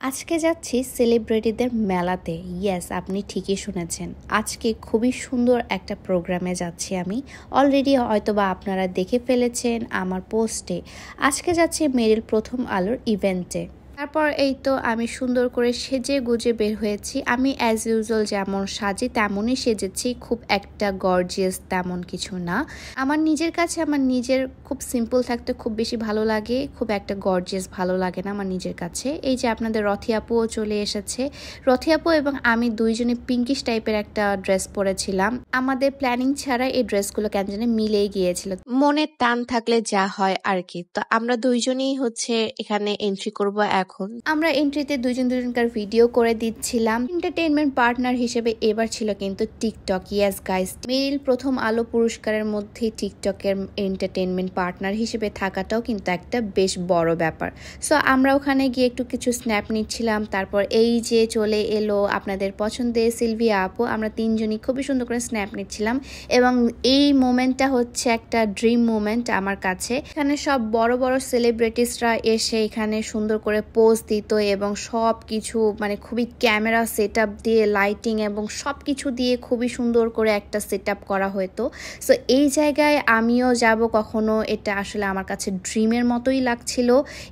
আজকে যাচ্ছি সেলিব্রিটিদের মেলাতে। ইয়েস, আপনি ঠিকই শুনেছেন। আজকে খুবই সুন্দর একটা প্রোগ্রামে যাচ্ছি আমি। অলরেডি হয়তোবা আপনারা দেখে ফেলেছেন আমার পোস্টে। আজকে যাচ্ছি মেরিল প্রথম আলোর ইভেন্টে। তারপর এই তো আমি সুন্দর করে সেজে গুজে বের হয়েছি। আমি অ্যাজ ইউজুয়াল যেমন সাজি তেমনই সেজেছি, খুব একটা গর্জিয়াস তেমন কিছু না। আমার নিজের কাছে আমার নিজের খুব সিম্পল থাকতে খুব বেশি ভালো লাগে, খুব একটা গর্জিয়াস ভালো লাগে না আমার নিজের কাছে। এই যে আপনাদের রথি আপুও চলে এসেছে। রথি আপু এবং আমি দুইজনে পিঙ্কিশ টাইপের একটা ড্রেস পরেছিলাম। আমাদের প্ল্যানিং ছাড়া এই ড্রেসগুলো কেন জানি মিলেই গিয়েছিল, মনের টান থাকলে যা হয় আর কি। তো আমরা দুইজনেই এখানে এন্ট্রি করব। এখন আমরা এন্ট্রিতে দুজনকার ভিডিও করে দিচ্ছিলাম। এন্টারটেইনমেন্ট পার্টনার হিসেবে এবার ছিল কিন্তু টিকটক। ইয়েস গাইস, মেরিল প্রথম আলো পুরস্কারের মধ্যে টিকটকের এন্টারটেইনমেন্ট পার্টনার হিসেবে থাকাটাও কিন্তু একটা বেশ বড় ব্যাপার। সো আমরা ওখানে গিয়ে একটু কিছু স্ন্যাপ নিচ্ছিলাম। তারপর এই যে চলে এলো আপনাদের পছন্দের সিলভিয়া আপু। আমরা তিনজনই খুবই সুন্দর করে স্ন্যাপ নিচ্ছিলাম এবং এই মোমেন্টটা হচ্ছে একটা ড্রিম মোমেন্ট আমার কাছে। এখানে সব বড় বড় সেলিব্রিটিসরা এসে এখানে সুন্দর করে পোজ দিত এবং সব কিছু মানে খুবই ক্যামেরা সেট আপ দিয়ে, লাইটিং এবং সব কিছু দিয়ে খুবই সুন্দর করে একটা সেট আপ করা হতো। সো এই জায়গায় আমিও যাব কখনো, এটা আসলে আমার কাছে ড্রিমের মতোই লাগছিল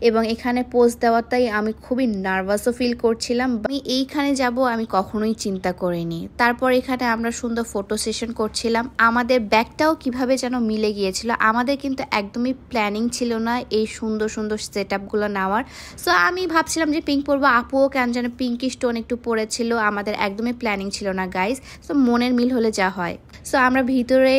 এবং এখানে পোজ দেওয়াটাই আমি খুবই নার্ভাসও ফিল করছিলাম। আমি এইখানে যাব আমি কখনোই চিন্তা করিনি। তারপর এখানে আমরা সুন্দর ফটো সেশন করছিলাম। আমাদের ব্যাগটাও কিভাবে যেন মিলে গিয়েছিল। আমাদের কিন্তু একদমই প্ল্যানিং ছিল না এই সুন্দর সুন্দর সেট আপগুলো নেওয়ার। সো আমি ভাবছিলাম যে পিঙ্ক পরবো, আপুও কেন যেন পিঙ্কি স্টোন একটু পরেছিল। আমাদের একদমই প্ল্যানিং ছিল না গাইজ। সো মনের মিল হলে যা হয়। সো আমরা ভিতরে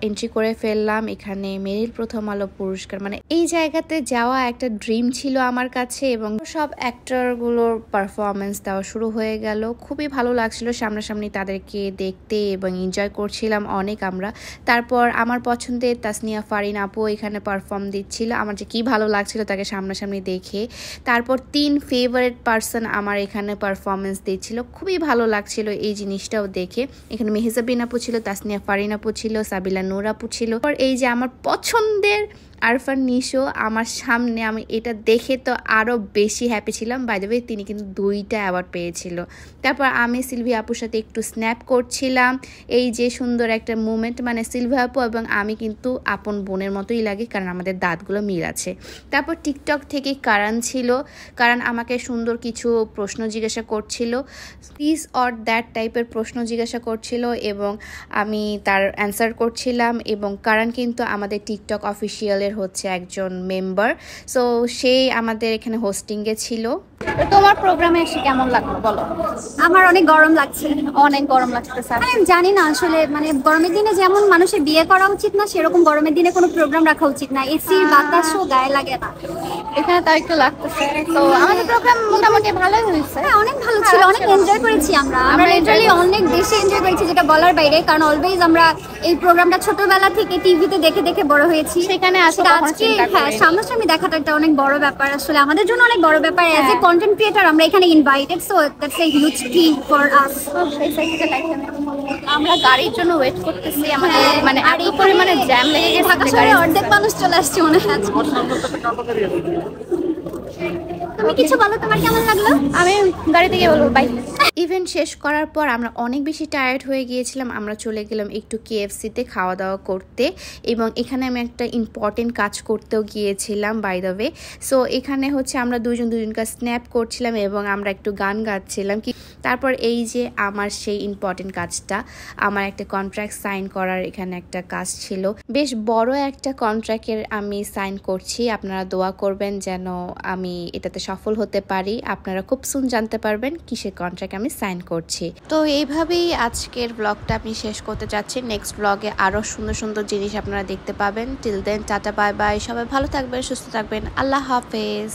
এন্ট্রি করে ফেললাম। এখানে মেরিল প্রথম আলো পুরস্কার মানে এই জায়গাতে যাওয়া একটা ড্রিম ছিল আমার কাছে এবং সব অ্যাক্টরগুলোর পারফরমেন্স দেওয়া শুরু হয়ে গেল। খুবই ভালো লাগছিল সামনাসামনি তাদেরকে দেখতে এবং এনজয় করছিলাম অনেক আমরা। তারপর আমার পছন্দের তাসনিয়া ফারিন আপু এখানে পারফর্ম দিচ্ছিল। আমার যে কি ভালো লাগছিল তাকে সামনাসামনি দেখে। তারপর 3 ফেভারিট পার্সন আমার এখানে পারফরমেন্স দিচ্ছিল। খুবই ভালো লাগছিল এই জিনিসটাও দেখে। এখানে মেহজাবিন আপু ছিল, তাসনিয়া ফারিন আপু ছিল, সাবিলা নূর আপু ছিল। এই যে আমার পছন্দের আরফান নিশো আমার সামনে, আমি এটা দেখে তো আরও বেশি হ্যাপি ছিলাম। বাই দ্য ওয়ে তিনি কিন্তু 2টা অ্যাওয়ার্ড পেয়েছিল। তারপর আমি সিলভিয়া আপুর সাথে একটু স্ন্যাপ করছিলাম। এই যে সুন্দর একটা মুমেন্ট, মানে সিলভিয়া আপু এবং আমি কিন্তু আপন বোনের মতোই লাগে কারণ আমাদের দাঁতগুলো মিল আছে। তারপর টিকটক থেকে কারণ ছিল। কারণ আমাকে সুন্দর কিছু প্রশ্ন জিজ্ঞাসা করছিল, দিস অর দ্যাট টাইপের প্রশ্ন জিজ্ঞাসা করছিল এবং আমি তার অ্যান্সার করছিলাম। এবং কারণ কিন্তু আমাদের টিকটক অফিসিয়ালের হচ্ছে একজন মেম্বার। সো সে আমাদের এখানে হোস্টিংয়ে ছিল। তোমার প্রোগ্রামে এসে কেমন লাগলো বলো? আমার অনেক গরম লাগছে। অনেক গরম লাগতেছে। আমি জানি না আসলে মানে গরমের দিনে যেমন মানুষের বিয়ে করা উচিত না, সেরকম গরমের দিনে কোনো প্রোগ্রাম রাখা উচিত না। এসির বাতাসও গায়ে লাগে না। এখানে তাও একটু লাগতেছে। তো আমাদের প্রোগ্রাম মোটামুটি ভালোই হয়েছে। হ্যাঁ, অনেক ভালো ছিল, অনেক এনজয় করেছি আমরা লিটারালি অনেক বেশি এনজয় করেছি, যেটা বলার বাইরে। কারণ অলওয়েজ আমরা এই প্রোগ্রামটা ছোটবেলা থেকে টিভিতে দেখে দেখে বড় হয়েছি। সেখানে আজকে হ্যাঁ সামনাসামনি দেখাটা একটা অনেক বড় ব্যাপার, আসলে আমাদের জন্য অনেক বড় ব্যাপার। অ্যাজ এ কন্টেন্ট ক্রিয়েটর আমরা এখানে invited, so that's a huge treat for us. আমরা গাড়ির জন্য ওয়েট করতেছি। আমাদের মানে এত পরিমাণে জ্যাম লেগে গেছে, ঢাকা শহরে অর্ধেক মানুষ চলে আসছে মনে হয়। তুমি কিছু বলো, তোমার কেমন লাগলো? আমি গাড়ি থেকে বলবো বাই। ইভেন্ট শেষ করার পর আমরা অনেক বেশি টায়ার্ড হয়ে গিয়েছিলাম। আমরা চলে গেলাম একটু কেএফসিতে খাওয়া দাওয়া করতে এবং এখানে আমি একটা ইম্পর্টেন্ট কাজ করতেও গিয়েছিলাম বাই দ্য ওয়ে। সো এখানে হচ্ছে আমরা দুজনকার স্ন্যাপ করছিলাম এবং আমরা একটু গান গাচ্ছিলাম। তারপর এই যে আমার সেই ইম্পর্টেন্ট কাজটা, আমার একটা কন্ট্রাক্ট সাইন করার এখানে একটা কাজ ছিল। বেশ বড় একটা কন্ট্রাক্টের আমি সাইন করছি। আপনারা দোয়া করবেন যেন আমি এটাতে সফল হতে পারি। আপনারা খুব সুন জানতে পারবেন কিসের কন্ট্রাক্ট আমি সাইন করছি। তো এইভাবেই আজকের ব্লগটা আমি শেষ করতে যাচ্ছি। নেক্সট ব্লগে আরো সুন্দর সুন্দর জিনিস আপনারা দেখতে পাবেন। Till then tata bye bye. সবাই ভালো থাকবেন, সুস্থ থাকবেন। আল্লাহ হাফেজ।